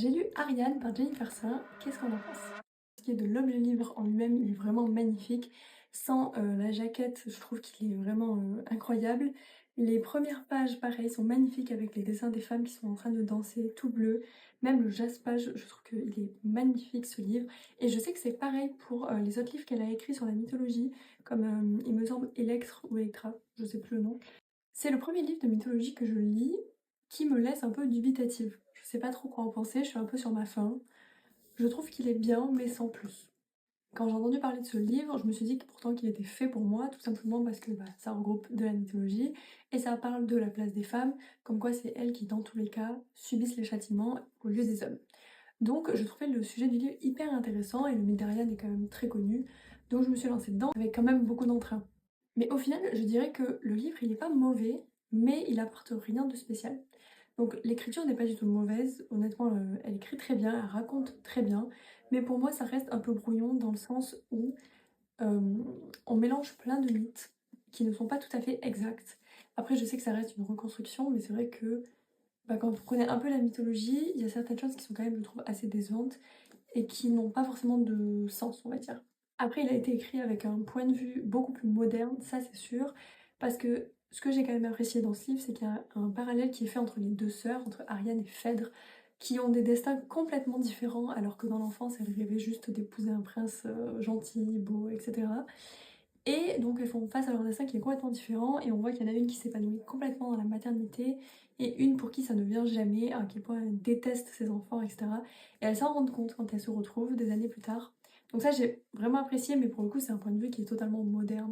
J'ai lu Ariane par Jennifer Saint, qu'est-ce qu'on en pense? Ce qui est de l'objet livre en lui-même, il est vraiment magnifique. Sans la jaquette, je trouve qu'il est vraiment incroyable. Les premières pages, pareil, sont magnifiques avec les dessins des femmes qui sont en train de danser, tout bleu. Même le jaspage, je trouve qu'il est magnifique ce livre. Et je sais que c'est pareil pour les autres livres qu'elle a écrits sur la mythologie, comme il me semble Electre ou Electra, je sais plus le nom. C'est le premier livre de mythologie que je lis qui me laisse un peu dubitative. Je sais pas trop quoi en penser, je suis un peu sur ma faim. Je trouve qu'il est bien, mais sans plus. Quand j'ai entendu parler de ce livre, je me suis dit que pourtant qu'il était fait pour moi, tout simplement parce que ça regroupe de la mythologie et ça parle de la place des femmes, comme quoi c'est elles qui, dans tous les cas, subissent les châtiments au lieu des hommes. Donc je trouvais le sujet du livre hyper intéressant et le mythe d'Ariane est quand même très connu, donc je me suis lancée dedans avec quand même beaucoup d'entrain. Mais au final, je dirais que le livre, il est pas mauvais, mais il apporte rien de spécial. Donc l'écriture n'est pas du tout mauvaise, honnêtement, elle écrit très bien, elle raconte très bien, mais pour moi, ça reste un peu brouillon dans le sens où euh, on mélange plein de mythes qui ne sont pas tout à fait exacts. Après, je sais que ça reste une reconstruction, mais c'est vrai que quand vous connaissez un peu la mythologie, il y a certaines choses qui sont quand même, je trouve, assez décevantes et qui n'ont pas forcément de sens, on va dire. Après, il a été écrit avec un point de vue beaucoup plus moderne, ça c'est sûr, parce que ce que j'ai quand même apprécié dans ce livre, c'est qu'il y a un parallèle qui est fait entre les deux sœurs, entre Ariane et Phèdre, qui ont des destins complètement différents, alors que dans l'enfance, elles rêvaient juste d'épouser un prince gentil, beau, etc. Et donc elles font face à leur destin qui est complètement différent, et on voit qu'il y en a une qui s'épanouit complètement dans la maternité, et une pour qui ça ne vient jamais, à quel point elle déteste ses enfants, etc. Et elles s'en rendent compte quand elles se retrouvent des années plus tard. Donc ça j'ai vraiment apprécié, mais pour le coup c'est un point de vue qui est totalement moderne.